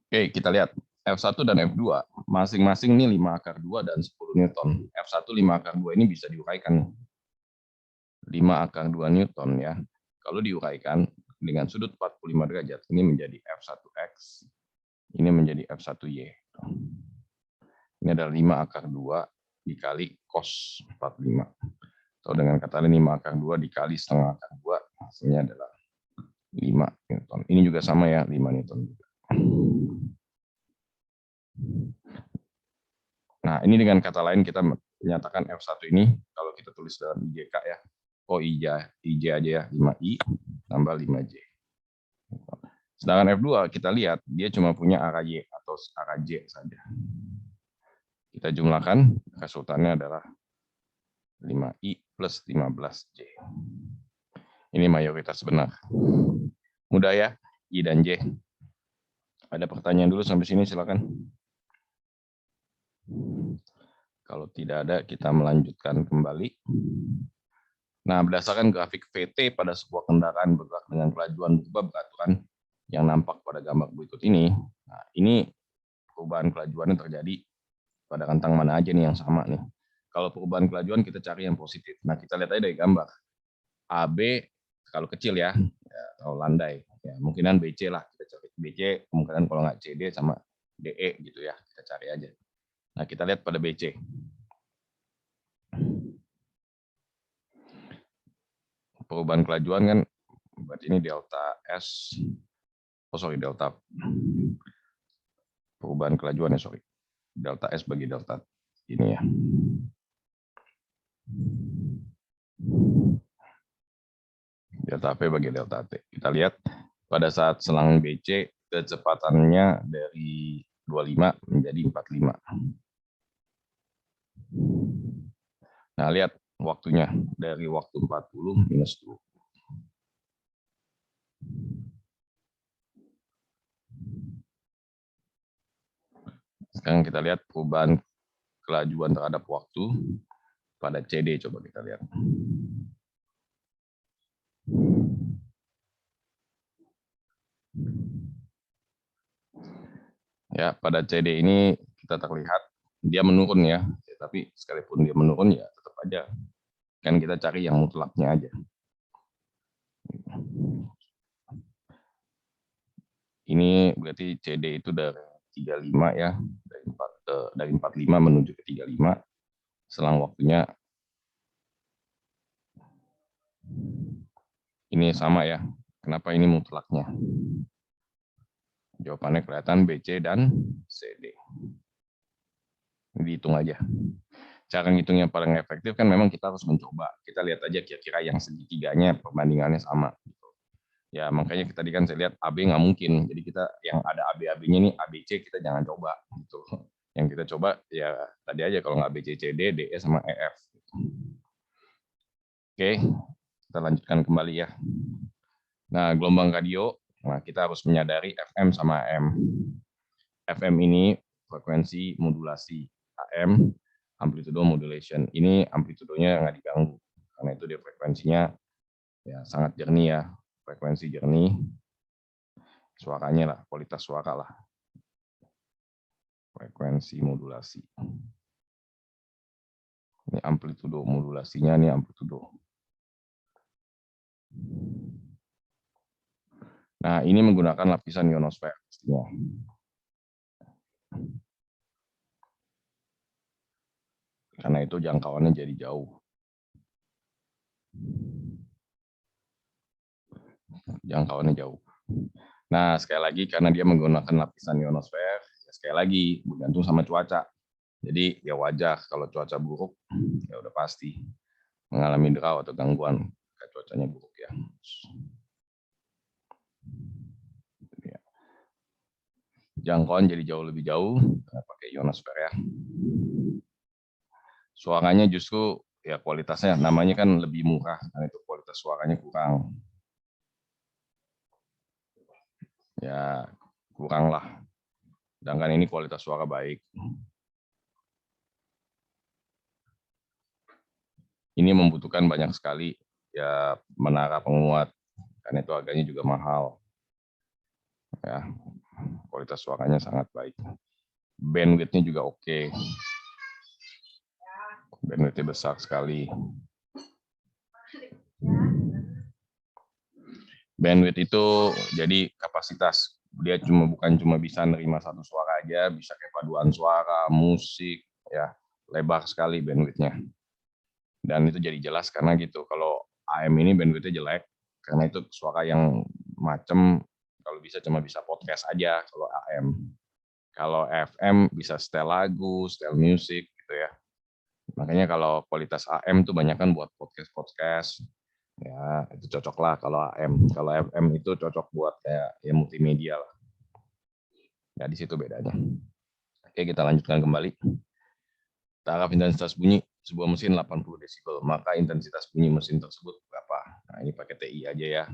Oke, kita lihat F1 dan F2 masing-masing nih 5/2 dan 10 Newton. F1 5/2 ini bisa diuraikan 5/2 Newton ya. Kalau diuraikan dengan sudut 45 derajat, ini menjadi F1X, ini menjadi F1Y. Ini adalah 5/2 dikali cos 45. Atau dengan kata lain 5/2 dikali setengah akar 2, hasilnya adalah 5 Newton. Ini juga sama ya, 5 Newton juga. Nah, ini dengan kata lain kita menyatakan F1 ini, kalau kita tulis dalam IJK ya, IJ aja ya, 5I tambah 5J. Sedangkan F2 kita lihat, dia cuma punya arah Y atau arah J saja. Kita jumlahkan, resultannya adalah 5I plus 15J. Ini mayoritas benar. Mudah ya, I dan J. Ada pertanyaan dulu sampai sini, silakan. Kalau tidak ada, kita melanjutkan kembali. Nah, berdasarkan grafik VT pada sebuah kendaraan bergerak dengan kelajuan berubah beraturan yang nampak pada gambar berikut ini. Nah, ini perubahan kelajuannya terjadi pada rentang mana aja nih yang sama nih. Kalau perubahan kelajuan kita cari yang positif. Nah, kita lihat aja dari gambar. AB kalau kecil ya atau landai. Ya, kemungkinan BC lah, kita cari BC, kemungkinan kalau nggak CD sama DE gitu ya, kita cari aja. Nah, kita lihat pada BC. Perubahan kelajuan kan berarti ini delta S, delta perubahan kelajuan ya, delta S bagi delta ini ya. Delta V bagi delta T. Kita lihat pada saat selang BC kecepatannya dari 25 menjadi 45. Nah, lihat waktunya dari waktu 40 minus 20. Sekarang kita lihat perubahan kelajuan terhadap waktu pada CD, coba kita lihat. Ya, pada CD ini kita terlihat dia menurun ya, tapi sekalipun dia menurun ya tetap aja kan kita cari yang mutlaknya aja. Ini berarti CD itu dari 35 ya, dari 45 menuju ke 35, selang waktunya ini sama ya. Kenapa ini mutlaknya? Jawabannya kelihatan BC dan CD. Dihitung aja. Cara ngitung yang paling efektif kan memang kita harus mencoba. Kita lihat aja kira-kira yang segitiganya perbandingannya sama. Ya makanya tadi kan saya lihat AB nggak mungkin. Jadi kita yang ada AB-AB-nya nih ABC kita jangan coba. Gitu. Yang kita coba ya tadi aja kalau nggak BCCD, DE sama EF. Oke, kita lanjutkan kembali ya. Nah gelombang radio, nah kita harus menyadari FM sama AM. FM ini frekuensi modulasi, AM amplitudo modulation. Ini amplitudonya nggak diganggu karena itu dia frekuensinya ya sangat jernih ya, frekuensi jernih, suaranya lah, kualitas suara lah, frekuensi modulasi. Ini amplitudo modulasinya, ini amplitudo. Nah ini menggunakan lapisan ionosfer pastinya. Karena itu jangkauannya jadi jauh. Jangkauannya jauh. Nah, sekali lagi karena dia menggunakan lapisan ionosfer, ya sekali lagi bergantung sama cuaca. Jadi ya wajar kalau cuaca buruk, ya udah pasti mengalami drought atau gangguan cuacanya buruk ya. Jangkauan jadi jauh lebih jauh pakai ionosfer ya. Suaranya justru ya kualitasnya namanya kan lebih murah, karena itu kualitas suaranya kurang. Ya kurang lah. Sedangkan ini kualitas suara baik. Ini membutuhkan banyak sekali ya menara penguat, karena itu harganya juga mahal. Ya, Kualitas suaranya sangat baik. Bandwidth-nya juga oke. Bandwidth-nya besar sekali. Bandwidth itu jadi kapasitas. Dia bukan cuma bisa nerima satu suara aja, bisa kayak paduan suara, musik, ya lebar sekali bandwidth-nya. Dan itu jadi jelas karena gitu. Kalau AM ini bandwidth-nya jelek, karena itu suara yang macem, kalau bisa cuma bisa podcast aja kalau AM. Kalau FM bisa setel lagu, setel musik gitu ya. Makanya kalau kualitas AM tuh banyak kan buat podcast-podcast. Ya, itu cocok lah kalau AM. Kalau FM itu cocok buat kayak ya multimedia lah. Ya, di situ bedanya. Oke, kita lanjutkan kembali. Taraf intensitas bunyi sebuah mesin 80 desibel, maka intensitas bunyi mesin tersebut berapa? Nah, ini pakai TI aja ya.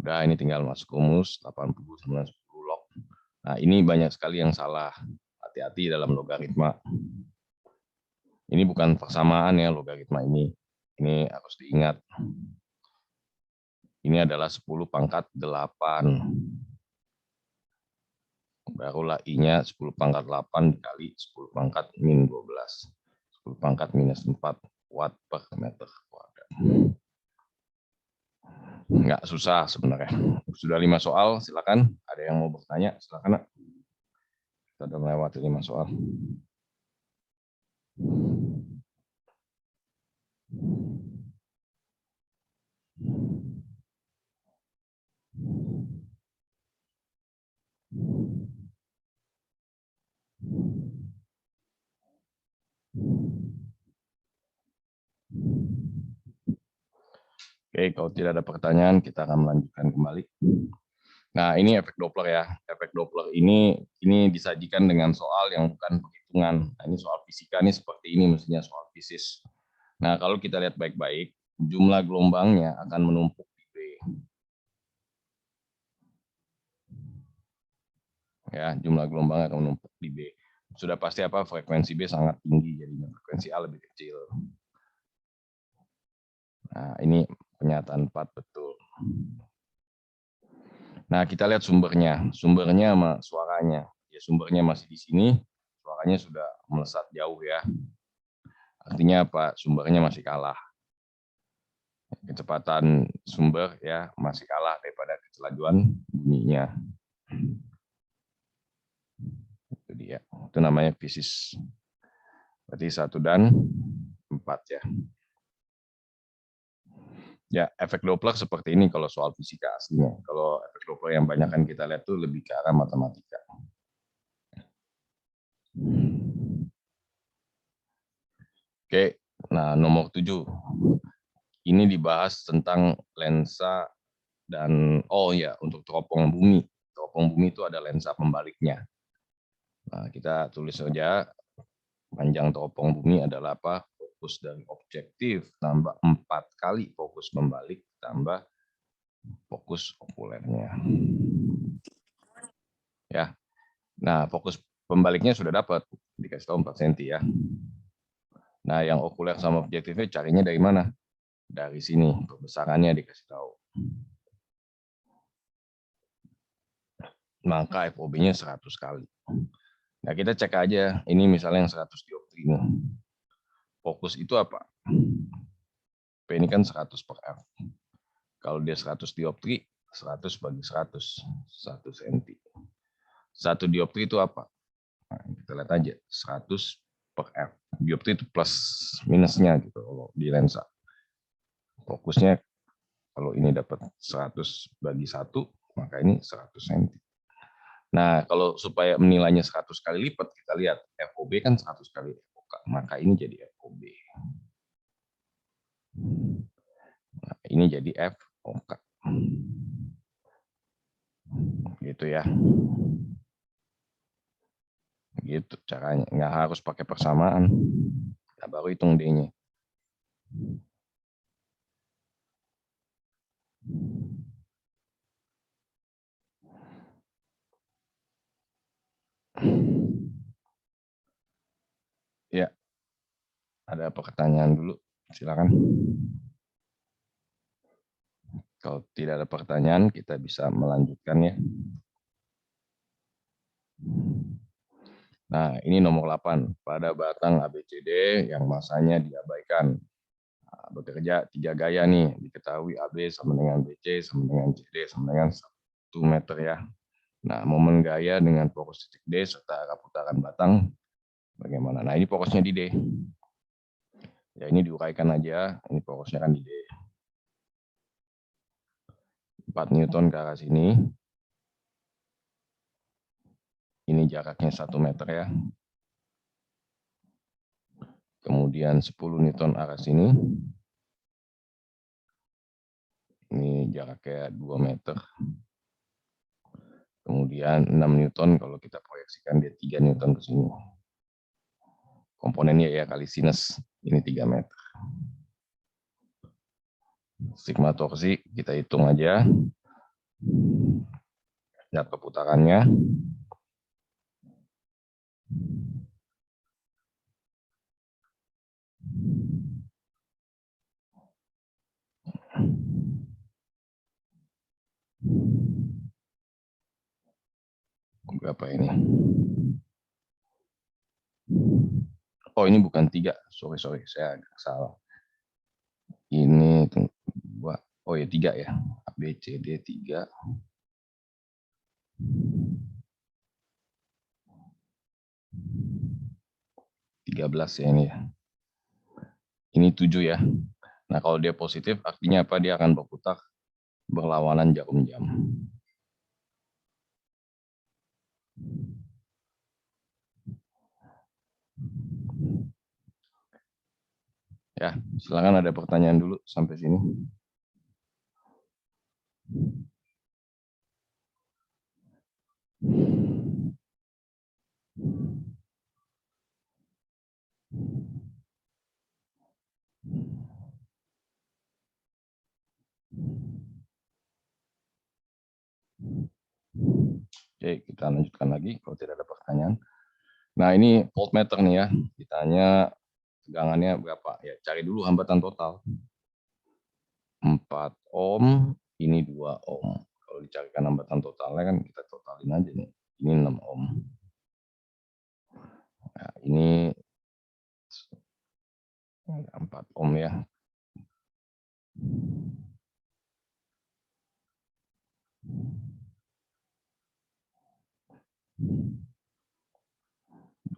Udah, ini tinggal masuk rumus 80 sama 10 log. Nah, ini banyak sekali yang salah. Hati-hati dalam logaritma. Ini bukan persamaan ya logaritma ini. Ini harus diingat. Ini adalah 10 pangkat 8. Barulah I-nya 10 pangkat 8 dikali 10 pangkat min 12. 10 pangkat minus 4 watt per meter kuadrat. Nggak susah sebenarnya. Sudah 5 soal, silakan. Ada yang mau bertanya, silakan. Kita sudah melewati 5 soal. Oke, kalau tidak ada pertanyaan, kita akan melanjutkan kembali. Nah, ini efek Doppler ya. Efek Doppler ini disajikan dengan soal yang bukan perhitungan. Nah, ini soal fisika nih seperti ini mestinya soal fisis. Nah, kalau kita lihat baik-baik, jumlah gelombangnya akan menumpuk di B. Ya, jumlah gelombang akan menumpuk di B. Sudah pasti apa? Frekuensi B sangat tinggi, jadinya frekuensi A lebih kecil. Nah, ini pernyataan 4 betul. Nah, kita lihat sumbernya. Sumbernya sama suaranya. Ya, sumbernya masih di sini, suaranya sudah melesat jauh ya. Artinya apa? Sumbernya masih kalah. Kecepatan sumber ya masih kalah daripada kelajuan bunyinya. Itu dia. Itu namanya fisis. Berarti 1 dan 4 ya. Ya, efek Doppler seperti ini kalau soal fisika aslinya. Kalau efek Doppler yang banyak kan kita lihat tuh lebih ke arah matematika. Oke, nah nomor 7. Ini dibahas tentang lensa dan untuk teropong bumi. Teropong bumi itu ada lensa pembaliknya. Nah, kita tulis saja panjang teropong bumi adalah apa? Fokus dari objektif tambah 4 kali fokus membalik tambah fokus okulernya. Ya. Nah, fokus pembaliknya sudah dapat, dikasih tahu 4 cm ya. Nah, yang okuler sama objektifnya carinya dari mana? Dari sini, perbesarannya dikasih tahu. Maka FOB-nya 100 kali. Nah, kita cek aja, ini misalnya yang 100 dioptri ini. Fokus itu apa? P ini kan 100 per F. Kalau dia 100 dioptri, 100 bagi 100, 1 cm. 1 dioptri itu apa? Nah, kita lihat aja, 100 per F. Dioptri itu plus minusnya gitu kalau di lensa. Fokusnya kalau ini dapat 100 bagi 1, maka ini 100 cm. Nah, kalau supaya menilainya 100 kali lipat, kita lihat FOB kan 100 kali FOK, maka ini jadi FOB. Nah, ini jadi FOK. Gitu ya. Gitu caranya, nggak harus pakai persamaan. Nah, baru hitung D-nya. Ya, ada pertanyaan dulu, silakan. Kalau tidak ada pertanyaan, kita bisa melanjutkan ya. Nah, ini nomor 8. Pada batang ABCD yang masanya diabaikan. Nah, bekerja 3 gaya nih. Diketahui AB sama dengan BC, sama dengan CD, sama dengan 1 meter ya. Nah, momen gaya dengan fokus titik D serta arah putaran batang bagaimana? Nah, ini fokusnya di D. Ya, ini diuraikan aja. Ini fokusnya kan di D. 4 Newton ke arah sini. Ini jaraknya 1 meter ya. Kemudian 10 Newton arah sini. Ini jaraknya 2 meter. Kemudian 6 Newton kalau kita proyeksikan dia 3 Newton ke sini. Komponennya ya kali sinus, ini 3 meter. Sigma torsi kita hitung aja. Lihat perputarannya. Berapa ini? Oh, ini bukan 3. Sorry, saya agak salah. Ini 2. Oh ya 3 ya. A, B, C, D 3. 13 ya ini ya. Ini 7 ya. Nah, kalau dia positif artinya apa? Dia akan berputar berlawanan jarum jam. Ya, silakan ada pertanyaan dulu sampai sini. Oke, kita lanjutkan lagi kalau tidak ada pertanyaan. Nah, ini voltmeter nih ya. Ditanya tegangannya berapa? Ya, cari dulu hambatan total. 4 ohm, ini 2 ohm. Kalau dicarikan hambatan totalnya kan kita totalin aja nih. Ini 6 ohm. Nah, ini 4 ohm ya.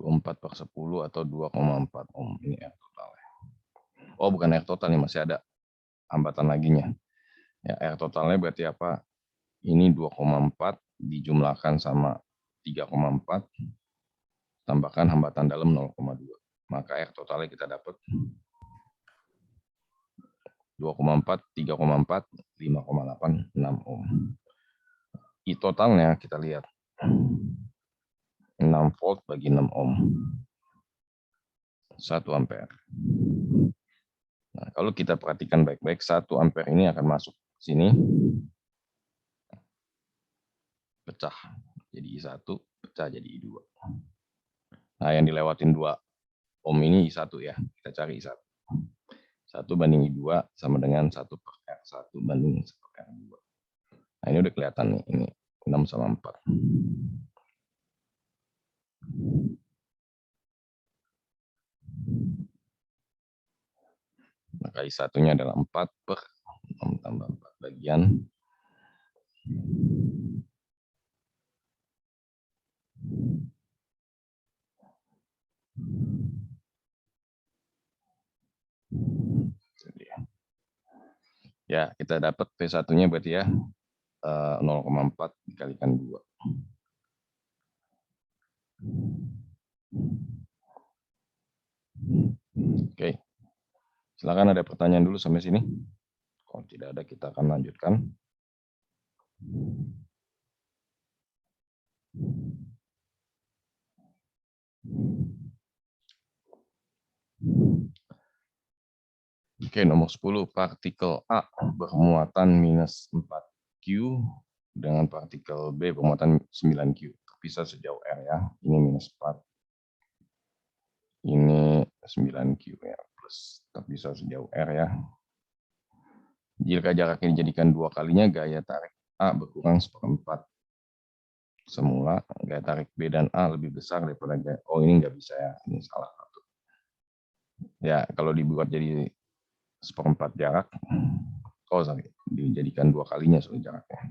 Empat per 10 atau 2,4 ohm. Ini R totalnya. Oh, bukan R total nih, masih ada hambatan laginya. Ya, R totalnya berarti apa? Ini 2,4 dijumlahkan sama 3,4 tambahkan hambatan dalam 0,2. Maka R totalnya kita dapat 2,4, 3,4, 5,8, 6 ohm. I totalnya kita lihat 6 volt bagi 6 ohm. 1 ampere. Nah, kalau kita perhatikan baik-baik, 1 ampere ini akan masuk sini. Pecah. Jadi I1, pecah jadi I2. Nah, yang dilewatin 2 ohm ini I1 ya. Kita cari I1. 1 banding I2 sama dengan 1 per R1 banding 1 per R2. Nah, ini udah kelihatan nih. Ini 6 sama 4. Maka I1-nya adalah 4 per 6 tambah 4 bagian. Ya, kita dapat P1-nya berarti ya 0,4 dikalikan 2. Oke. Silakan ada pertanyaan dulu sampai sini. Kalau tidak ada, kita akan lanjutkan. Oke, nomor 10. Partikel A bermuatan minus 4Q dengan partikel B bermuatan 9Q. Terpisah sejauh R ya. Ini minus 4. Ini 9Q ya. Plus terpisah sejauh R ya. Jika jaraknya dijadikan 2 kalinya, gaya tarik A berkurang 1/4. Semula gaya tarik B dan A lebih besar daripada gaya. Oh, ini nggak bisa ya, ini salah satu. Ya, kalau dibuat jadi 1/4 jarak, oh sorry, dijadikan 2 kalinya soal jaraknya.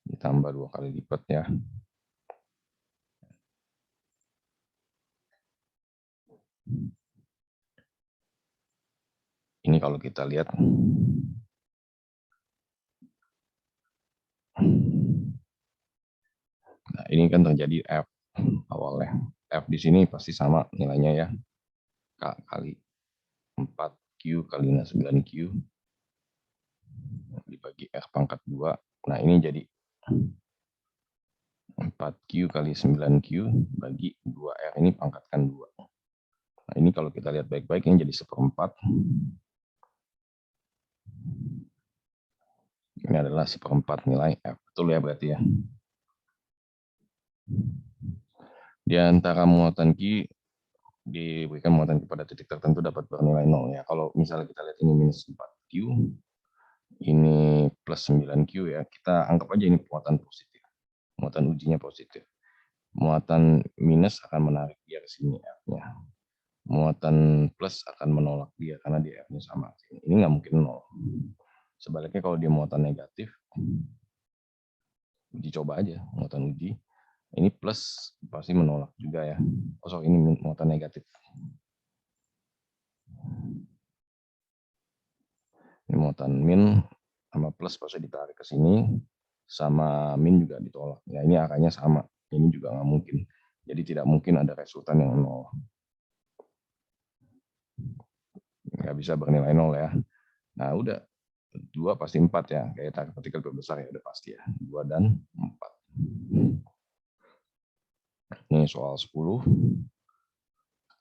Ditambah 2 kali lipat ya. Ini kalau kita lihat. Nah, ini kan terjadi F awalnya. F di sini pasti sama nilainya ya. K kali 4Q kali 9Q dibagi R pangkat 2. Nah, ini jadi 4Q kali 9Q bagi 2R ini pangkatkan 2. Nah, ini kalau kita lihat baik-baik ini jadi 1/4. Ini adalah 1/4 nilai F. Betul ya berarti ya. Di antara muatan Q diberikan muatan kepada titik tertentu dapat bernilai 0 ya. Kalau misalnya kita lihat ini minus 4Q, ini plus 9Q ya, kita anggap aja ini muatan positif. Muatan ujinya positif. Muatan minus akan menarik dia ke sini F-nya. Muatan plus akan menolak dia karena dia F-nya sama. Ini nggak mungkin 0. Sebaliknya kalau dia muatan negatif, uji coba aja, muatan uji. Ini plus pasti menolak juga ya. Oh, sorry, ini muatan negatif. Ini muatan min sama plus pasti ditarik ke sini, sama min juga ditolak. Ya, ini arahnya sama. Ini juga nggak mungkin. Jadi tidak mungkin ada resultan yang 0. Nggak bisa bernilai 0 ya. Nah, udah. 2 pasti 4 ya. Kayak tarik partikel terbesar ya, udah pasti ya. 2 dan 4. Ini soal 10.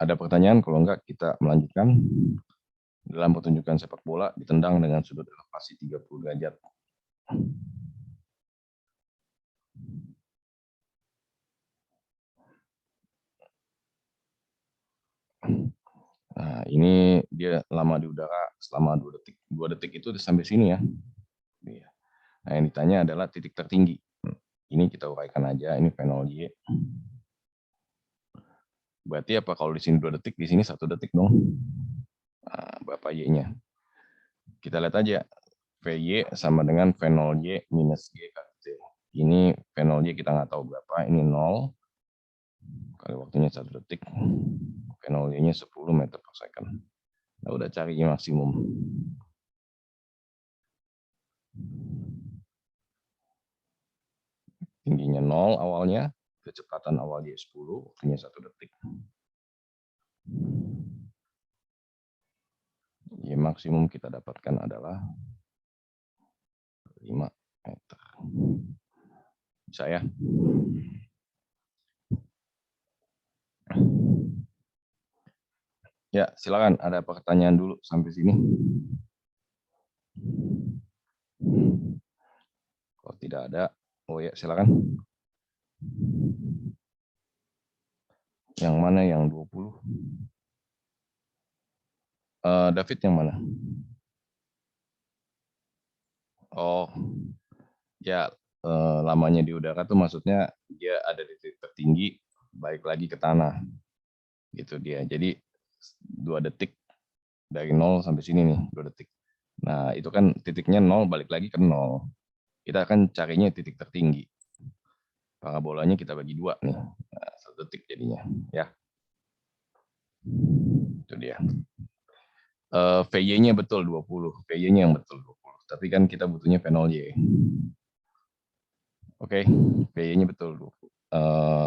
Ada pertanyaan? Kalau enggak, kita melanjutkan. Dalam pertunjukan sepak bola, ditendang dengan sudut elevasi 30 derajat. Nah, ini dia lama di udara selama 2 detik. 2 detik itu sampai sini ya. Nah, yang ditanya adalah titik tertinggi. Ini kita uraikan aja, ini V0 Y. Berarti apa kalau di sini 2 detik, di sini 1 detik dong. Nah, berapa Y-nya? Kita lihat aja. VY sama dengan V0 Y minus G kali T. Ini V0 Y kita nggak tahu berapa, ini 0. Kali waktunya 1 detik. V0 Y-nya 10 meter per second. Nah, udah cari maksimum. Tingginya 0 awalnya, kecepatan awal Y 10, waktunya 1 detik. Y maksimum kita dapatkan adalah 5 meter. Bisa ya? Ya, silakan. Ada pertanyaan dulu sampai sini? Kalau tidak ada, oh ya silakan. Yang mana yang 20? David yang mana? Oh, ya lamanya di udara tuh maksudnya dia ada di titik tertinggi, balik lagi ke tanah. Gitu dia. Jadi 2 detik dari 0 sampai sini nih, 2 detik. Nah, itu kan titiknya 0 balik lagi ke 0. Kita akan carinya titik tertinggi. Parabolanya kita bagi 2 nih. Nah, 1 detik jadinya, ya. Itu dia. VY-nya betul 20. VY-nya yang betul 20. Tapi kan kita butuhnya V0Y. Oke, VY-nya betul 20.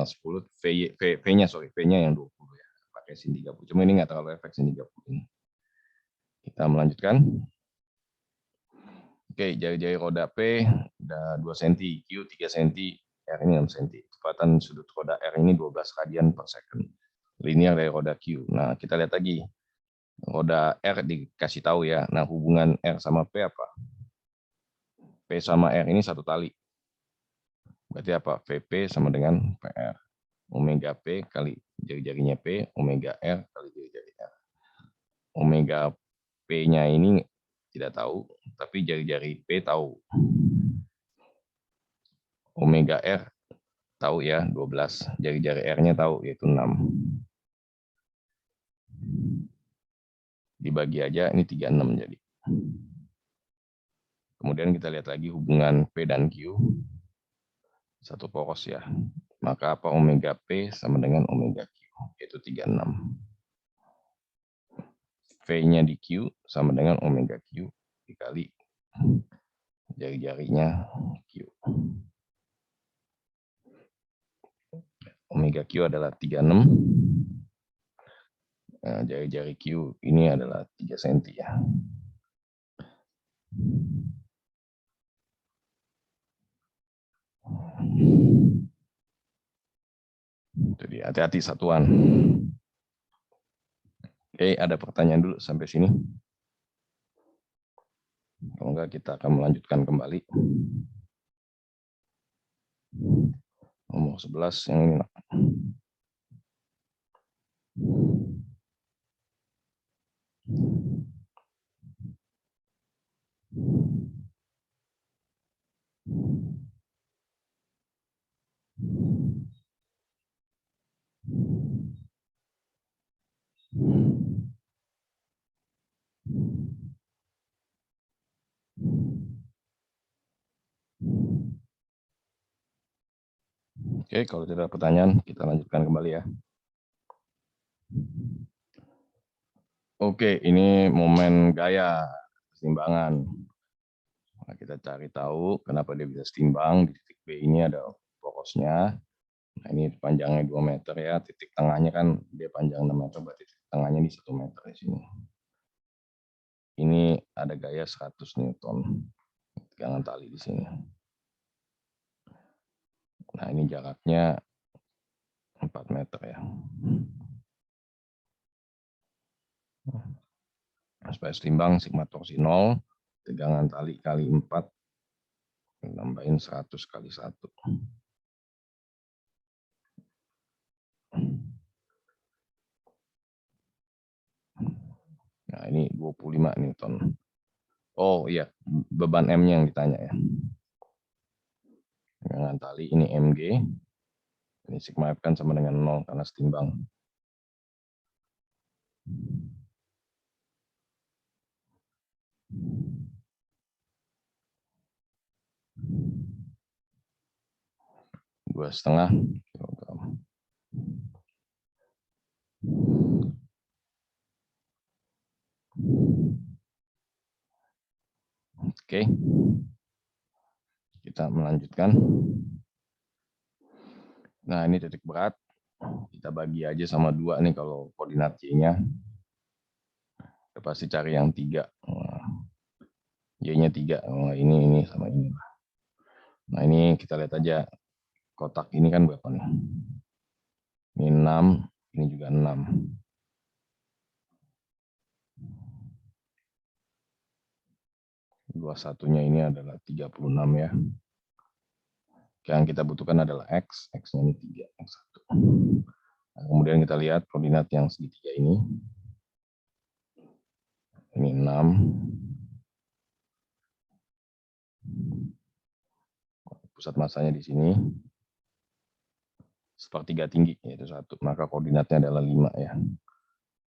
10 V-nya sorry, V-nya yang 20 ya. Pakai sin 30. Cuma ini nggak terlalu efek sin 30 ini. Kita melanjutkan. Oke, jari-jari roda P udah 2 cm, Q 3 cm, R ini 6 cm. Kecepatan sudut roda R ini 12 radian per second. Linear dari roda Q. Nah, kita lihat lagi. Roda R dikasih tahu ya. Nah, hubungan R sama P apa? P sama R ini 1 tali. Berarti apa? VP sama dengan PR. Omega P kali jari-jarinya P, omega R kali jari-jari R. Omega P-nya ini tidak tahu, tapi jari-jari P tahu. Omega R tahu ya, 12. Jari-jari R-nya tahu, yaitu 6. Dibagi aja, ini 36 jadi. Kemudian kita lihat lagi hubungan P dan Q. Satu poros ya. Maka apa omega P sama dengan omega Q, yaitu 36. V-nya di Q sama dengan omega Q dikali jari-jarinya Q. Omega Q adalah 36. Nah, jari-jari Q ini adalah 3 cm ya. Jadi hati-hati satuan. Oke, ada pertanyaan dulu sampai sini. Kalau enggak kita akan melanjutkan kembali. Nomor 11 yang ini. Oke, kalau tidak ada pertanyaan, kita lanjutkan kembali ya. Oke, ini momen gaya keseimbangan. Nah, kita cari tahu kenapa dia bisa setimbang. Di titik B ini ada porosnya. Nah, ini panjangnya 2 meter ya. Titik tengahnya kan dia panjang 6 meter, berarti titik tengahnya di 1 meter di sini. Ini ada gaya 100 Newton. Tegangan tali di sini. Nah, ini jaraknya 4 meter ya. Supaya setimbang sigma torsi 0, tegangan tali kali 4, nambahin 100 kali 1. Nah, ini 25 Newton. Oh iya, beban M-nya yang ditanya ya. Tegangan tali ini Mg. Ini sigma F kan sama dengan 0 karena setimbang. Dua setengah kilogram. Oke, kita melanjutkan. Nah, ini titik berat. Kita bagi aja sama 2 nih kalau koordinat Y-nya. Kita pasti cari yang 3. Y-nya 3. Oh, ini sama ini. Nah, ini kita lihat aja. Kotak ini kan berapa nih? Ini 6, ini juga 6. Dua satunya ini adalah 36 ya. Yang kita butuhkan adalah X, X-nya ini 3, X1. Nah, kemudian kita lihat koordinat yang segitiga ini. Ini 6. Pusat masanya di sini. Sepertiga tinggi, yaitu 1. Maka koordinatnya adalah 5 ya.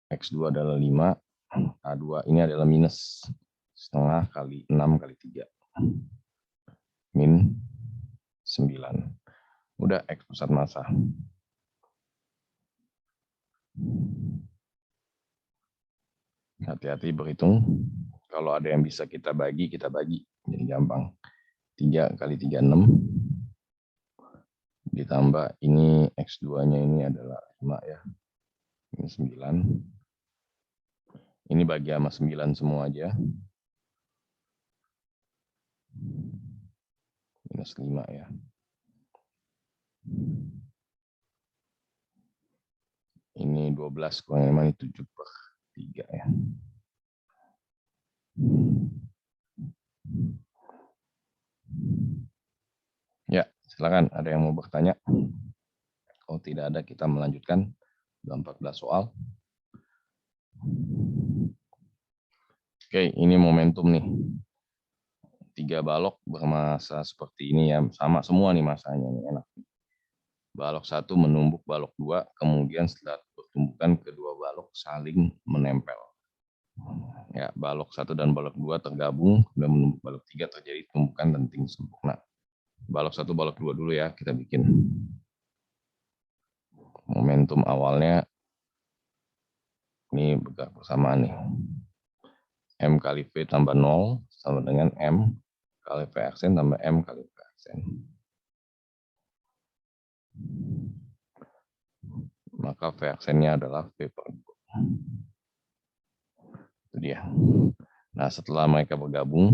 X2 adalah 5. A2 ini adalah minus setengah kali 6 kali 3. Min 9. Udah X pusat massa. Hati-hati berhitung. Kalau ada yang bisa kita bagi, jadi gampang. 3 kali 3, 6. Ditambah ini X2-nya ini adalah 5 ya. Ini 9. Ini bagi sama 9 semua aja. Minus 5 ya. Ini 12 kurang 5, ini 7/3 ya. Ya, silakan ada yang mau bertanya. Kalau tidak ada, kita melanjutkan. 14 soal. Oke, ini momentum nih. 3 balok bermasa seperti ini ya, sama semua nih masanya nih, enak. Balok 1 menumbuk balok 2, kemudian setelah pertumbukan kedua balok saling menempel. Ya, balok 1 dan balok 2 tergabung, kemudian menumbuk balok 3 terjadi tumbukan lenting sempurna. Balok 1, balok 2 dulu ya kita bikin. Momentum awalnya ini bergerak bersamaan nih. M kali V tambah 0 sama dengan M kali V aksen tambah M kali V aksen. Maka V aksennya adalah V per 2. Itu dia. Nah, setelah mereka bergabung,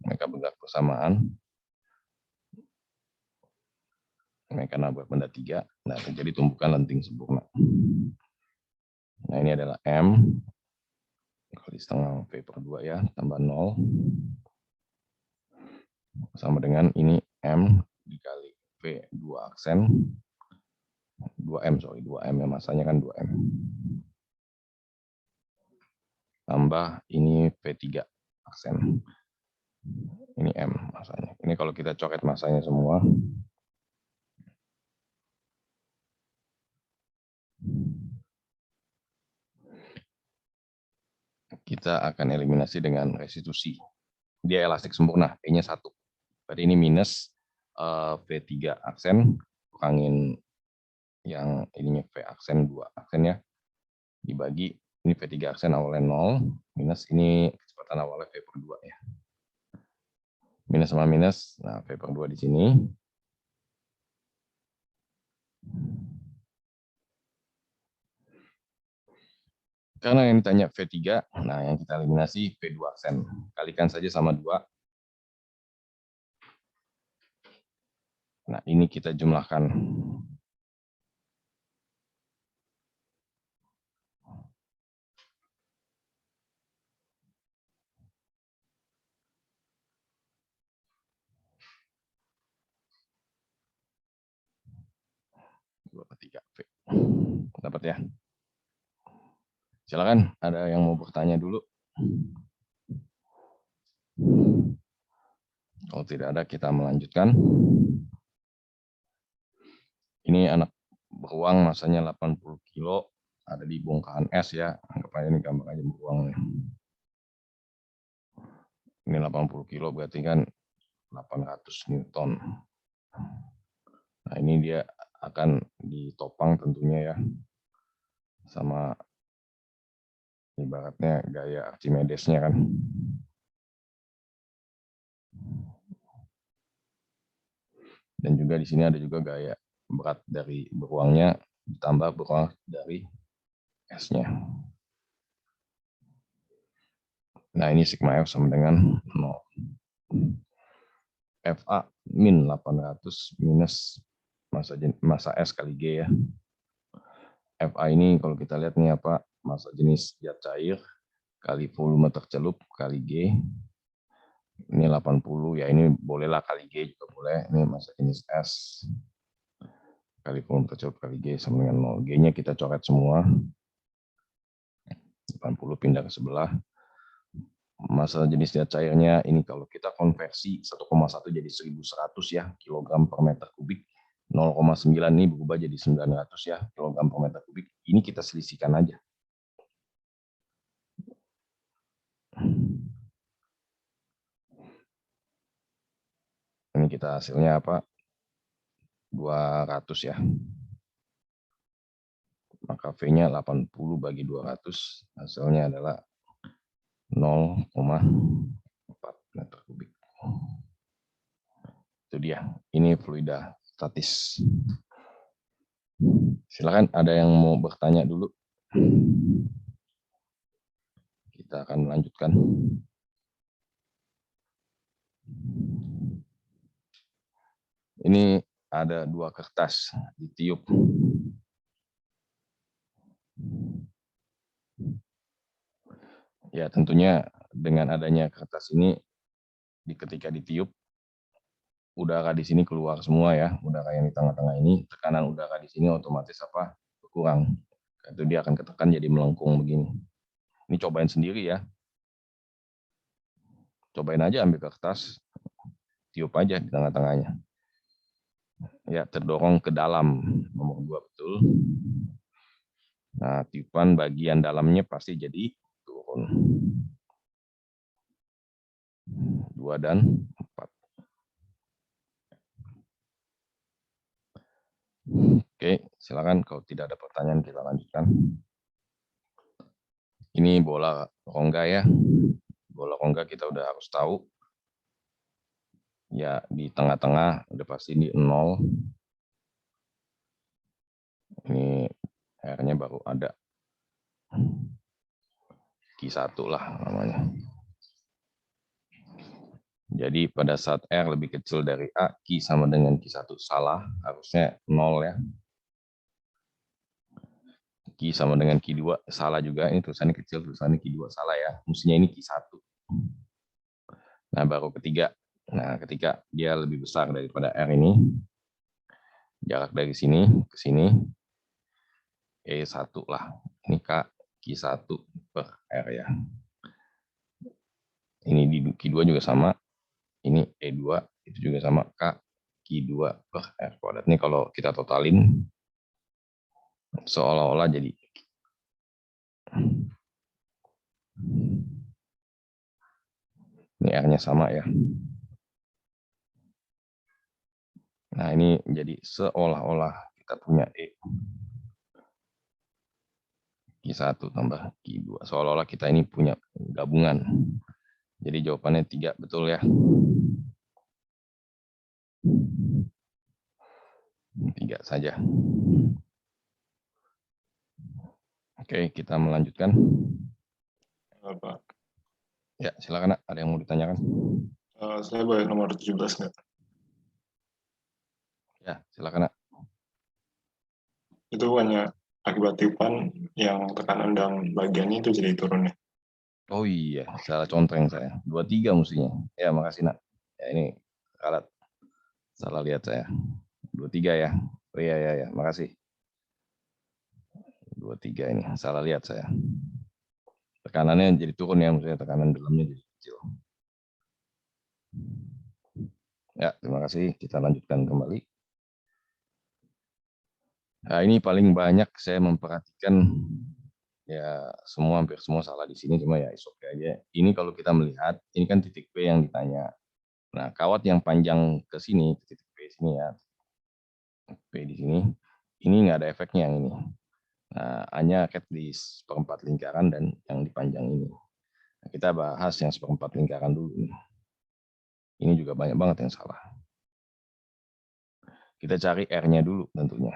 mereka bergerak bersamaan, mereka nabrak benda 3, nah terjadi tumbukan lenting sempurna. Nah, ini adalah M kali setengah V per 2 ya, tambah 0, sama dengan ini M dikali V 2 aksen, 2M, sorry, 2M ya, masanya kan 2M. Tambah ini V3 aksen. Ini M masanya. Ini kalau kita coret masanya semua, kita akan eliminasi dengan restitusi. Dia elastik sempurna, E-nya 1. Berarti ini minus V3 aksen, kurangin yang ininya V aksen 2 aksen ya, dibagi ini V3 aksen awalnya 0, minus ini kecepatan awalnya V per 2 ya. Minus sama minus, nah V per 2 di sini. Karena yang ditanya V3, nah yang kita eliminasi V2 aksen. Kalikan saja sama 2. Nah, ini kita jumlahkan. Dua per 3 V. Dapat ya? Silakan, ada yang mau bertanya dulu? Kalau tidak ada, kita melanjutkan. Ini anak beruang, masanya 80 kilo, ada di bongkahan es ya. Anggap aja ini gambar aja beruang. Ini 80 kilo berarti kan 800 Newton. Nah, ini dia akan ditopang tentunya ya, sama ibaratnya gaya Archimedesnya kan. Dan juga di sini ada juga gaya berat dari beruangnya ditambah berat dari S-nya. Nah, ini sigma F sama dengan 0. FA min 800 minus massa S kali G ya. FA ini kalau kita lihat nih apa, massa jenis zat cair kali volume tercelup kali G. Ini 80 ya, ini bolehlah kali G juga boleh. Ini massa jenis S kali volume tercelup kali G sama dengan 0. G-nya kita coret semua. 80 pindah ke sebelah. Massa jenis zat cairnya ini kalau kita konversi 1,1 jadi 1100 ya, kilogram per meter kubik. 0,9 ini berubah jadi 900 ya, kilogram per meter kubik. Ini kita selisihkan aja. Ini kita hasilnya apa? 200 ya. Maka V-nya 80 bagi 200, hasilnya adalah 0,4 meter kubik. Itu dia, ini fluida statis. Silakan, ada yang mau bertanya dulu? Kita akan melanjutkan. Ini ada 2 kertas ditiup. Ya, tentunya dengan adanya kertas ini, ketika ditiup, udara di sini keluar semua ya, udara yang di tengah-tengah ini, tekanan udara di sini otomatis apa? Berkurang. Itu dia akan ketekan jadi melengkung begini. Ini cobain sendiri ya. Cobain aja ambil kertas, tiup aja di tengah-tengahnya. Ya, terdorong ke dalam, nomor 2 betul. Nah, tiupan bagian dalamnya pasti jadi turun. 2 dan 4. Oke, silakan kalau tidak ada pertanyaan kita lanjutkan. Ini bola rongga ya. Bola rongga kita udah harus tahu. Ya, di tengah-tengah udah pasti di 0. Ini R-nya baru ada. Q1 lah namanya. Jadi pada saat R lebih kecil dari A, Q sama dengan Q1 salah, harusnya 0 ya. Q sama dengan Q2 salah juga, ini tulisannya kecil, tulisannya Q2 salah ya. Mestinya ini Q1. Nah, baru ketiga. Nah, ketika dia lebih besar daripada R ini, jarak dari sini ke sini, E1 lah. Ini Q1 per R ya. Ini di Q2 juga sama. Ini E2, itu juga sama Q2 per R kuadrat. Ini kalau kita totalin, seolah-olah jadi ini R-nya sama ya. Nah, ini jadi seolah-olah kita punya E. Q1 tambah Q2. Seolah-olah kita ini punya gabungan. Jadi jawabannya 3 betul ya. 3 saja. Oke, kita melanjutkan. Pak. Ya, silakan. Ada yang mau ditanyakan? Saya boleh nomor 17 nggak? Ya, silakan. Itu hanya akibat tiupan yang tekanan dalam bagiannya itu jadi turun ya. Oh iya, salah contreng saya. 23 mestinya. Ya, makasih nak. Ya, ini alat salah lihat saya. 23 ya. Oh iya, ya, makasih. 23 ini, salah lihat saya. Tekanannya jadi turun ya, maksudnya tekanan dalamnya jadi kecil. Ya, terima kasih. Kita lanjutkan kembali. Nah, ini paling banyak saya memperhatikan ya hampir semua salah di sini, cuma ya oke aja. Ini kalau kita melihat, ini kan titik P yang ditanya. Nah, kawat yang panjang ke sini, titik P sini ya, P di sini, ini nggak ada efeknya yang ini. Nah, hanya cat di seperempat lingkaran dan yang dipanjang ini. Nah, kita bahas yang seperempat lingkaran dulu nih. Ini juga banyak banget yang salah. Kita cari R-nya dulu tentunya.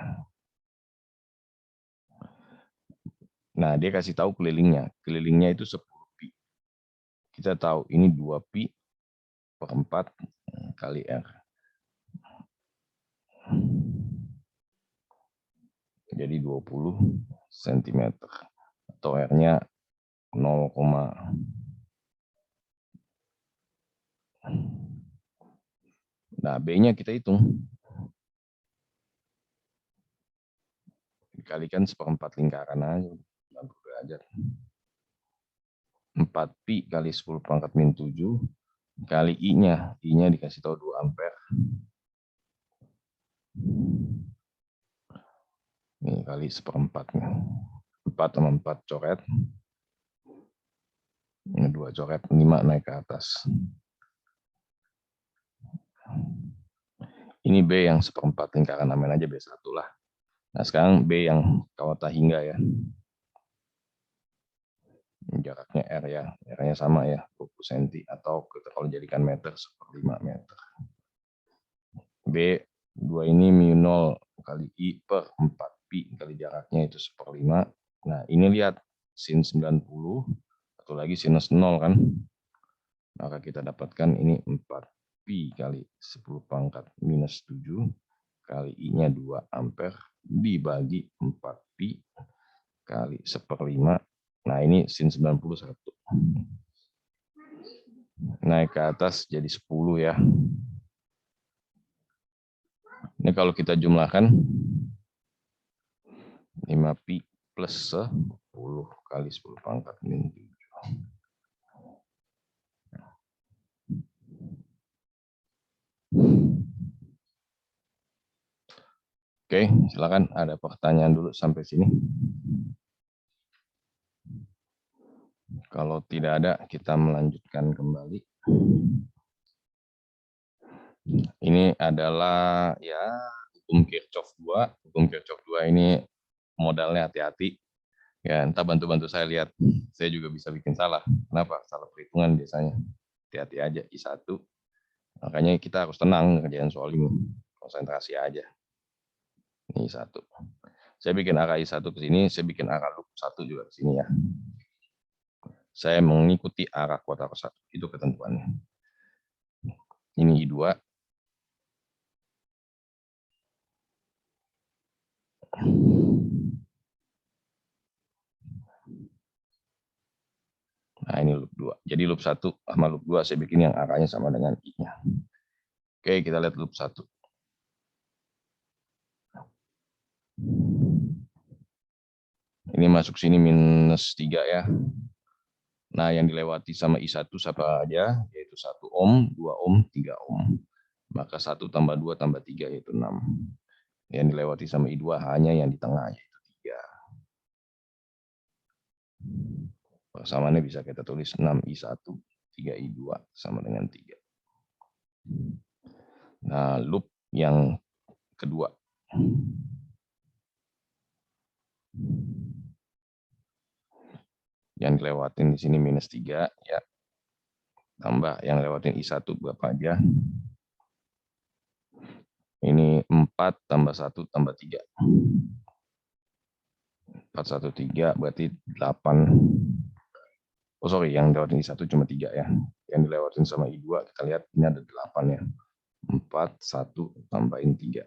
Nah, dia kasih tahu kelilingnya. Kelilingnya itu 10 pi. Kita tahu ini 2 pi per 4 kali R. Jadi 20 cm. Atau R-nya 0, nah, B-nya kita hitung. Dikalikan seperempat lingkaran aja. 90 derajat. 4 pi kali 10 pangkat min 7 kali I-nya. I-nya dikasih tahu 2 ampere. Ini kali seperempatnya. 4 sama 4 coret. Ini 2 coret, 5 naik ke atas. Ini B yang seperempat lingkaran, namain aja B1 lah. Nah, sekarang B yang kawat hingga ya. Jaraknya R ya. R-nya sama ya, 20 cm. Atau kalau jadikan meter, 1/5 meter. B2 ini mu0 kali I per 4 pi kali jaraknya itu 1/5. Nah, ini lihat sin 90 atau lagi sinus 0 kan. Maka kita dapatkan ini 4 pi kali 10 pangkat minus 7 kali I-nya 2 ampere dibagi 4 pi kali 1/5. Nah, ini sin 91. Naik ke atas jadi 10 ya. Ini kalau kita jumlahkan 5 pi plus 10 kali 10 pangkat min 7. Oke, silakan ada pertanyaan dulu sampai sini. Kalau tidak ada, kita melanjutkan kembali. Ini adalah ya hukum Kirchhoff 2. Hukum Kirchhoff 2 ini modalnya hati-hati. Ya, entah bantu-bantu saya lihat. Saya juga bisa bikin salah. Kenapa? Salah perhitungan biasanya. Hati-hati aja I1. Makanya kita harus tenang ngerjain soal ini. Konsentrasi aja. Ini I1. Saya bikin arah I1 ke sini, saya bikin arah loop 1 juga ke sini ya. Saya mengikuti arah kuadrat 1. Itu ketentuannya. Ini I2. Nah, ini loop 2. Jadi loop 1 sama loop 2 saya bikin yang arahnya sama dengan I-nya. Oke, kita lihat loop 1. Ini masuk sini minus 3 ya. Nah, yang dilewati sama I1 siapa aja? Yaitu 1 ohm, 2 ohm, 3 ohm. Maka 1 tambah 2 tambah 3 yaitu 6. Yang dilewati sama I2 hanya yang di tengah yaitu 3. Persamaannya bisa kita tulis 6I1, 3I2 sama dengan 3. Nah, loop yang kedua. Yang dilewatin di sini minus 3 ya. Tambah yang lewatin I1 berapa aja? Ini 4 tambah 1 tambah 3. 4, 1, 3 berarti 8. Oh sorry, yang dilewatin I1 cuma 3 ya. Yang dilewatin sama I2 kita lihat ini ada 8 ya. 4, 1 tambahin 3.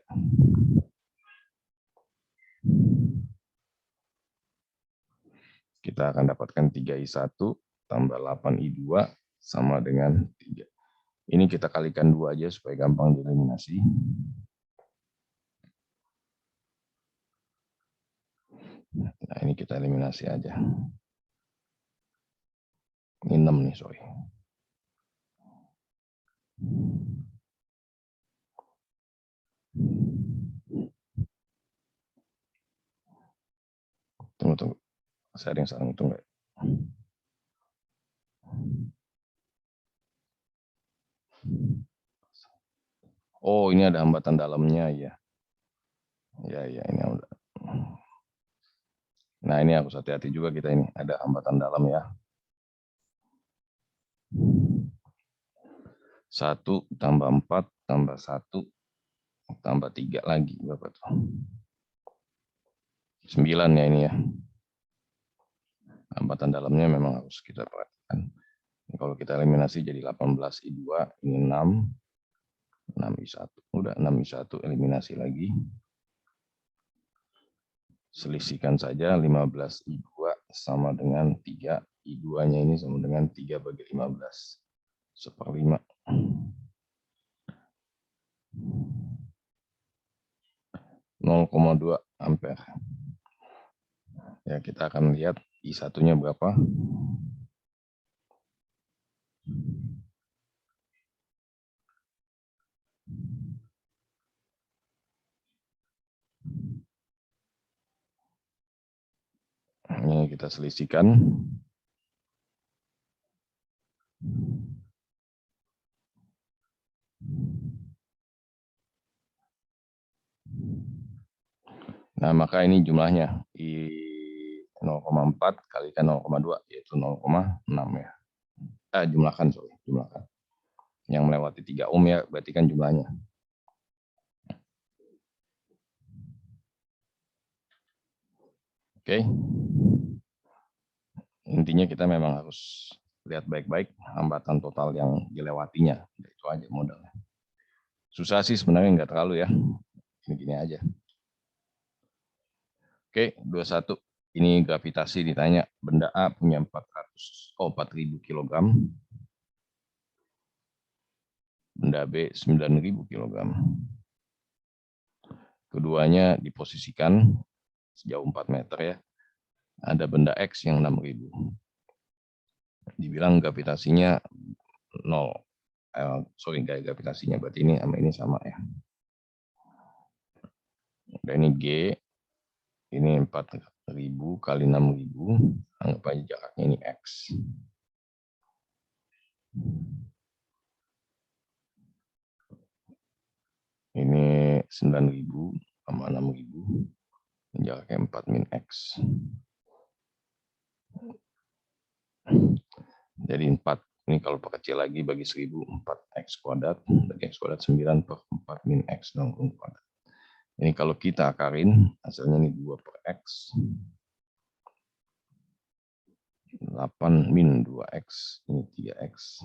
Kita akan dapatkan 3I1 tambah 8I2 sama dengan 3. Ini kita kalikan 2 aja supaya gampang dieliminasi. Nah, ini kita eliminasi aja. Ini 6 nih, sorry. Tunggu. Saya ada yang salah ngitung nggak? Oh, ini ada hambatan dalamnya ya. Ya, ini udah. Nah, ini harus hati-hati juga kita ini. Ada hambatan dalam ya. 1 tambah 4 tambah 1 tambah 3 lagi. Berapa tuh? 9 ya ini ya. Hambatan dalamnya memang harus kita perhatikan. Kalau kita eliminasi jadi 18I2, ini 6. 6I1. Udah 6I1 eliminasi lagi. Selisihkan saja 15I2 sama dengan 3. I2-nya ini sama dengan 3 bagi 15. 1/5. 0,2 ampere. Ya, kita akan lihat I1-nya berapa. Ini kita selisihkan. Nah, maka ini jumlahnya. 0,4 kalikan 0,2 yaitu 0,6 ya. Jumlahkan. Yang melewati 3 ohm ya, berarti kan jumlahnya. Oke. Intinya kita memang harus lihat baik-baik hambatan total yang dilewatinya. Itu aja modalnya. Susah sih sebenarnya, nggak terlalu ya. Gini aja. Oke, 21. Ini gravitasi ditanya. Benda A punya 4.000 kg. Benda B 9.000 kg. Keduanya diposisikan sejauh 4 meter ya. Ada benda X yang 6.000. Dibilang gravitasinya 0. Sorry, gravitasinya berarti ini sama ya. Dan ini G, ini 4.000 kali 6.000, anggap aja jaraknya ini X. Ini 9.000 sama 6.000, jaraknya 4 min X. Jadi 4, ini kalau perkecil lagi bagi 1000, 4X kuadrat, bagi X kuadrat 9 per 4 min X dong kuadrat. Ini kalau kita akarin, hasilnya ini 2 per X. 8 min 2X, ini 3X.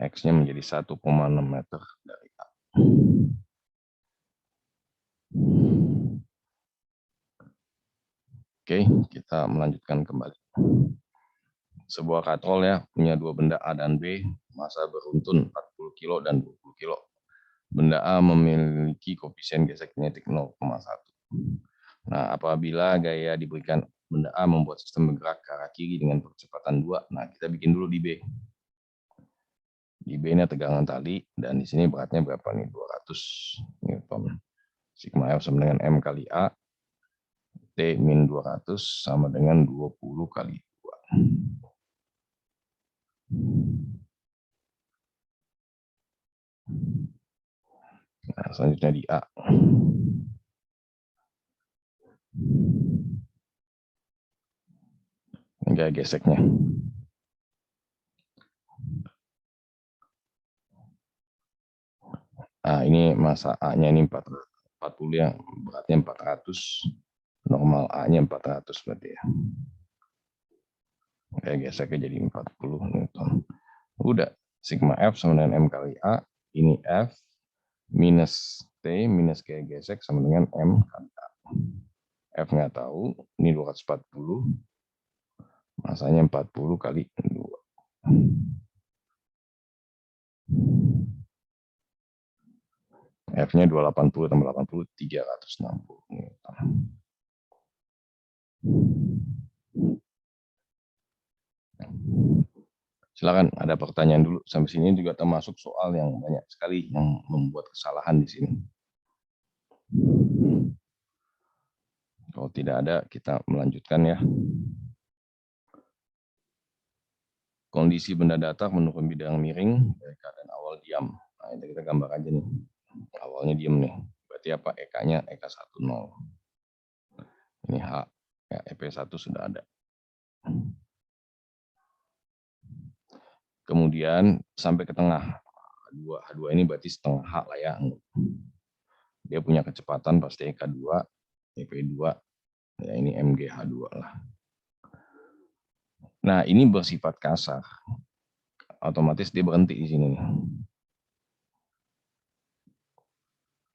X-nya menjadi 1,6 meter dari A. Oke, kita melanjutkan kembali. Sebuah katrol ya, punya dua benda A dan B, masa beruntun 40 kilo dan 20 kilo. Benda A memiliki koefisien gesek kinetik 0,1. Nah, apabila gaya diberikan, benda A membuat sistem bergerak ke arah kiri dengan percepatan 2. Nah, kita bikin dulu di B. Di B ini tegangan tali, dan di sini beratnya berapa nih? 200 Newton. Sigma F sama dengan M kali A. T min 200 sama dengan 20 kali 2. Nah, selanjutnya di A. Ini gaya geseknya. Nah, ini masa A-nya ini 40 ya, beratnya 400, normal A-nya 400 berarti ya. Kayak geseknya jadi 40 Newton. Udah, sigma F sama dengan M kali A, ini F minus T minus kayak gesek sama dengan M kali A. F nggak tahu, ini 240, masanya 40 kali 2. F-nya 280 tambah 80, 360 Newton. Silakan, ada pertanyaan dulu. Sampai sini juga termasuk soal yang banyak sekali yang membuat kesalahan di sini. Kalau tidak ada, kita melanjutkan ya. Kondisi benda datar menurut bidang miring dari keadaan awal diam. Nah, itu kita gambar aja nih. Awalnya diam nih. Berarti apa? EK-nya EK 10. Ini H. Ya, EP1 sudah ada. Kemudian sampai ke tengah. H2 ini berarti setengah H lah ya. Dia punya kecepatan pasti EK2, EP2. Ya, ini MGH2 lah. Nah, ini bersifat kasar. Otomatis dia berhenti di sini nih.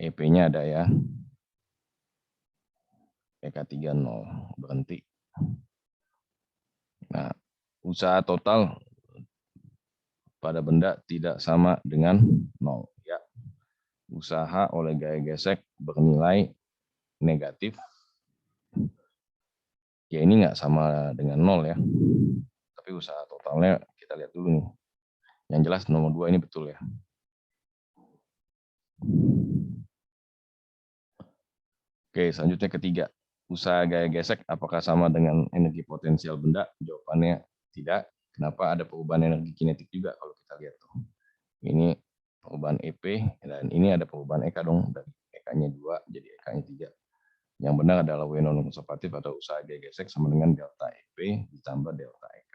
EP-nya ada ya. EK30 berhenti. Nah, usaha total pada benda tidak sama dengan 0 ya. Usaha oleh gaya gesek bernilai negatif. Ya ini nggak sama dengan 0 ya. Tapi usaha totalnya kita lihat dulu nih. Yang jelas nomor 2 ini betul ya. Oke, selanjutnya ketiga. Usaha gaya gesek apakah sama dengan energi potensial benda? Jawabannya tidak. Kenapa? Ada perubahan energi kinetik juga kalau kita lihat tuh. Ini perubahan EP dan ini ada perubahan EK dong, dari EK-nya 2 jadi EK-nya 3. Yang benar adalah W non konservatif atau usaha gaya gesek sama dengan delta EP ditambah delta EK.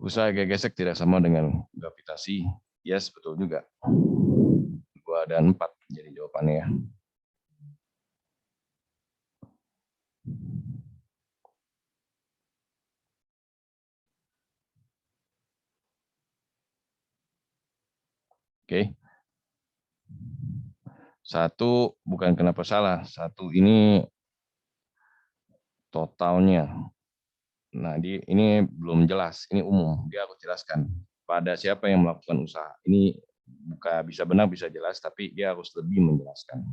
Usaha gaya gesek tidak sama dengan gravitasi. Yes, betul juga. 2 dan 4 jadi jawabannya ya. Oke. Satu bukan kenapa salah. Satu ini totalnya. Nah, ini belum jelas. Ini umum. Dia harus jelaskan pada siapa yang melakukan usaha. Ini bisa benar, bisa jelas, tapi dia harus lebih menjelaskan.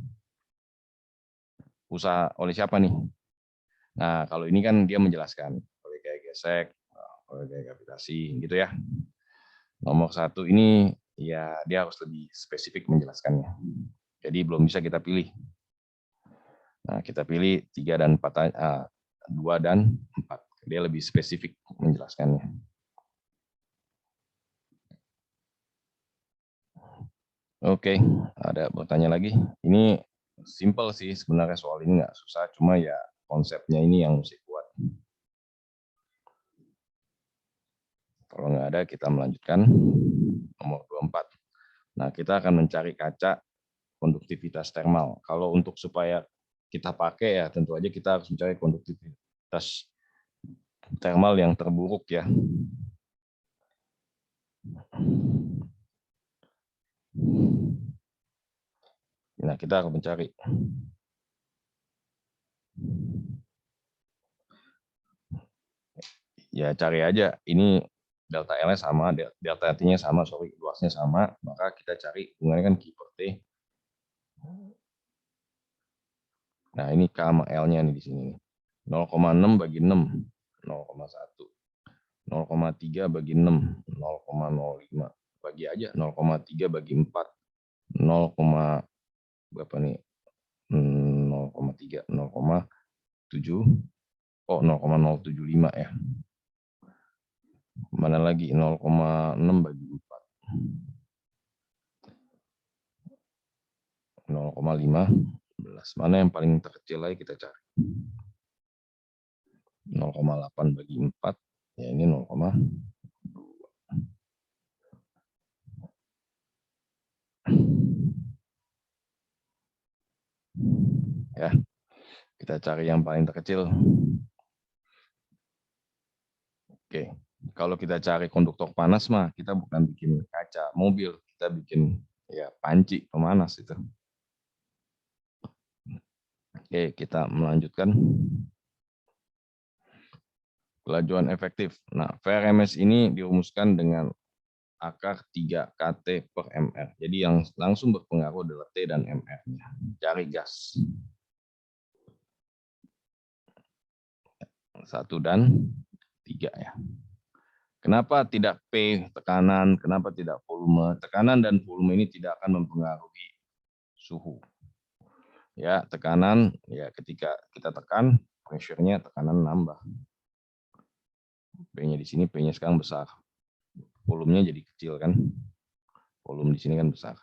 Usaha oleh siapa nih? Nah, kalau ini kan dia menjelaskan oleh gaya gesek, oleh gaya gravitasi, gitu ya. Nomor 1 ini ya dia harus lebih spesifik menjelaskannya. Jadi belum bisa kita pilih. Nah, kita pilih 3 dan 4, 2 dan 4. Dia lebih spesifik menjelaskannya. Oke, ada bertanya lagi? Ini simple sih sebenarnya, soal ini nggak susah, cuma ya konsepnya ini yang mesti kuat. Kalau nggak ada, kita melanjutkan nomor 24. Nah, kita akan mencari kaca konduktivitas termal. Kalau untuk supaya kita pakai ya tentu aja kita harus mencari konduktivitas termal yang terburuk ya. Nah, kita akan mencari. Ya cari aja, ini delta L-nya sama, delta T-nya sama, luasnya sama, maka kita cari hubungannya kan Q per T. Nah, ini K sama L-nya nih di sini. 0,6 bagi 6, 0,1. 0,3 bagi 6, 0,05. Bagi aja 0,3 bagi 4, 0, berapa nih? 0,3, 0,7, 0,075 ya. Mana lagi 0,6 bagi 4. 0,15. Mana yang paling terkecil lagi kita cari. 0,8 bagi 4. Ya ini 0,2. Ya, kita cari yang paling terkecil. Oke, kalau kita cari konduktor panas mah kita bukan bikin kaca mobil, kita bikin ya panci pemanas itu. Oke, kita melanjutkan. Kelajuan efektif. Nah, VRMS ini dirumuskan dengan akar 3 kT per mR. Jadi yang langsung berpengaruh adalah T dan mR-nya. Cari gas. 1 dan 3 ya. Kenapa tidak P tekanan, kenapa tidak volume? Tekanan dan volume ini tidak akan mempengaruhi suhu. Ya, tekanan ya ketika kita tekan, pressure-nya tekanan nambah. P-nya di sini, P-nya sekarang besar. Volumenya jadi kecil kan. Volume di sini kan besar.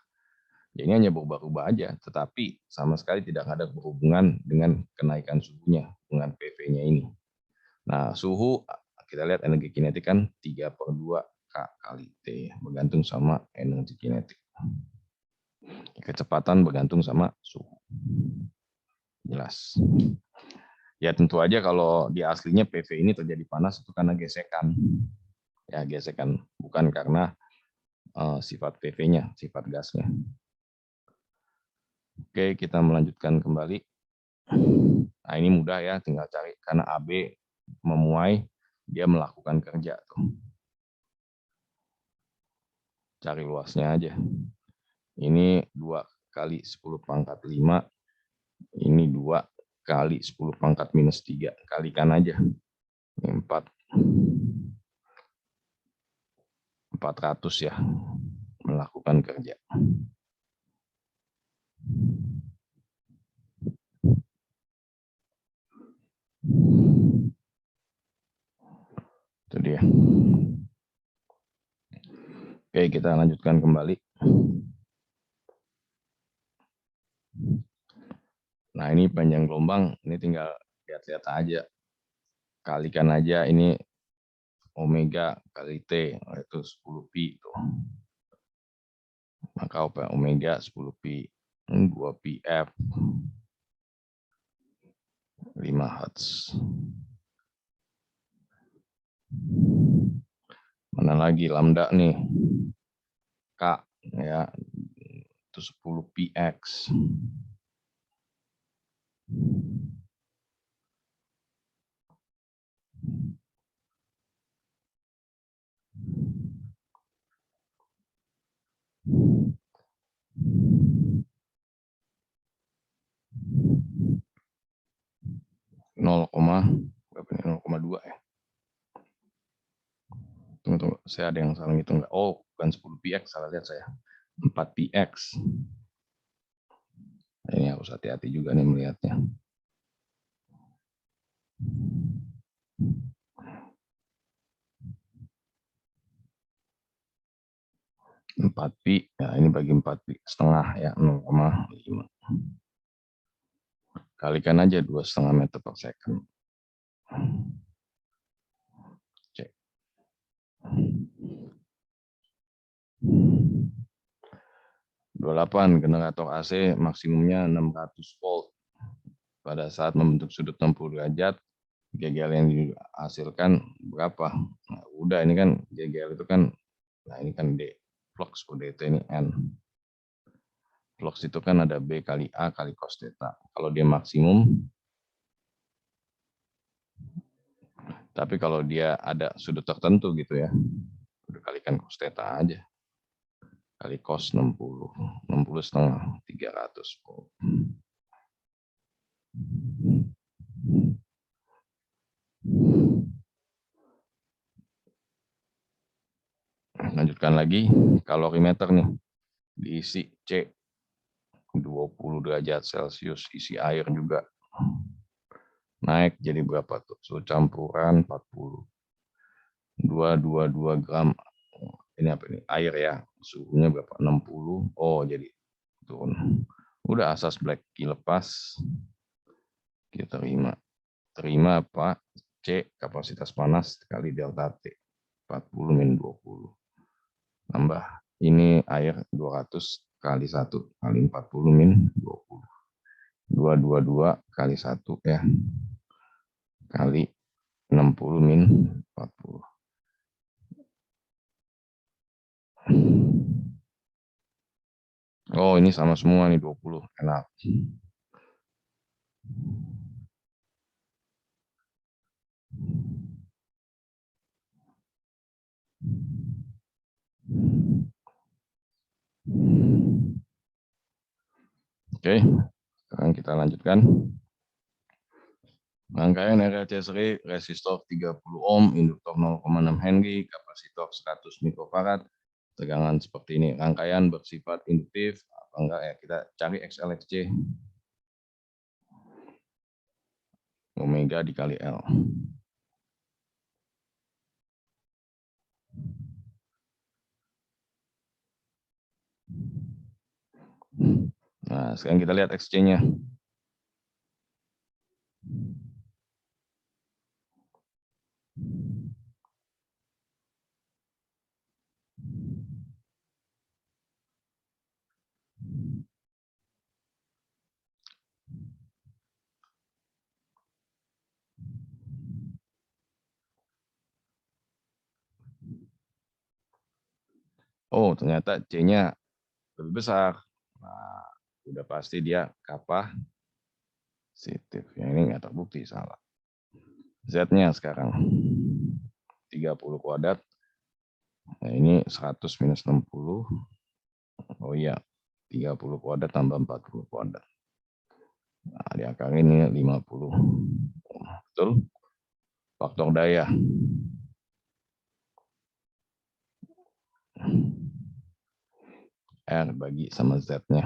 Jadi hanya berubah-ubah aja, tetapi sama sekali tidak ada berhubungan dengan kenaikan suhunya, dengan PV-nya ini. Nah, suhu kita lihat energi kinetik kan 3/2 K kali T, bergantung sama energi kinetik. Kecepatan bergantung sama suhu. Jelas. Ya tentu aja kalau di aslinya PV ini terjadi panas itu karena gesekan. Ya gesekan, bukan karena sifat PV-nya, sifat gasnya. Oke, kita melanjutkan kembali. Nah, ini mudah ya, tinggal cari. Karena AB memuai, dia melakukan kerja. Tuh. Cari luasnya aja. Ini 2 kali 10 pangkat 5. Ini 2 kali 10 pangkat minus 3. Kalikan aja. 400 ya, melakukan kerja. Itu dia. Oke, kita lanjutkan kembali. Nah, ini panjang gelombang, ini tinggal lihat-lihat aja. Kalikan aja ini omega kali T, itu 10 pi itu. Maka omega 10 pi, 2 pi F, 5 Hz. Mana lagi lambda nih? K ya, itu 10 pi X. Berapa nih? 0,2 ya. Tunggu, saya ada yang salah ngitung nggak? Oh, bukan 10 px, salah lihat saya. 4 px. Nah, ini harus hati-hati juga nih melihatnya. 4 pi, ya ini bagi 4 pi setengah ya, 0,5. Kalikan aja 2,5 meter per second. Cek. 28, generator AC maksimumnya 600 volt. Pada saat membentuk sudut 60 derajat, GGL yang dihasilkan berapa? Nah, udah ini kan GGL itu kan, nah ini kan D, flux UDT ini N. Flux itu kan ada B kali A kali cos theta. Kalau dia maksimum, tapi kalau dia ada sudut tertentu gitu ya, udah kalikan cos theta aja. Kali cos 60 setengah, 300 volt. Lanjutkan lagi, kalorimeter nih, diisi C 20 derajat Celcius, isi air juga. Naik jadi berapa tuh? Suhu campuran 40. 222 gram. Ini apa ini? Air ya. Suhunya berapa? 60. Oh, jadi turun. Udah asas black key lepas. Kita terima Pak. C kapasitas panas kali delta T. 40 min 20. Tambah ini air 200 kali 1 kali 40 min 20. 222 kali 1 ya. Kali 60 min 40. Oh, ini sama semua nih 20. Enak. Oke, sekarang kita lanjutkan. Rangkaian RLC seri, resistor 30 ohm, induktor 0,6 Henry, kapasitor 100 mikrofarad, tegangan seperti ini. Rangkaian bersifat induktif, apa enggak ya, kita cari XLXC. Omega dikali L. Nah, sekarang kita lihat XC-nya. Oh, ternyata C-nya lebih besar. Nah, udah pasti dia kapasitif. Yang ini nggak terbukti, salah. Z-nya sekarang 30 kuadrat. Nah, ini 100 minus 60. Oh iya, 30 kuadrat tambah 40 kuadrat. Nah, di akar ini 50. Betul? Faktor daya. R bagi sama Z-nya.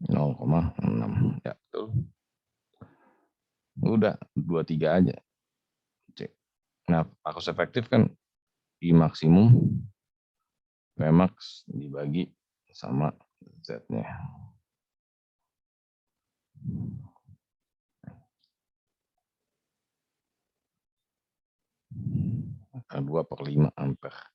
0,6. Ya, betul. Udah, 23 aja. Cek. Nah, arus efektif kan I maksimum Vmax dibagi sama Z-nya. Akar 2/5 ampere.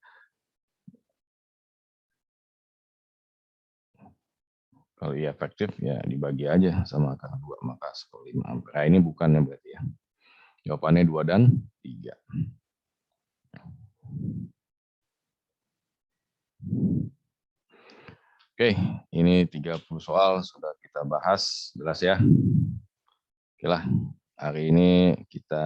Kalau I efektif ya dibagi aja sama akar 2, maka 1/5 ampere. Nah, ini bukannya berarti ya. Jawabannya 2 dan 3. Oke, ini 30 soal sudah kita bahas, jelas ya. Oke lah, hari ini kita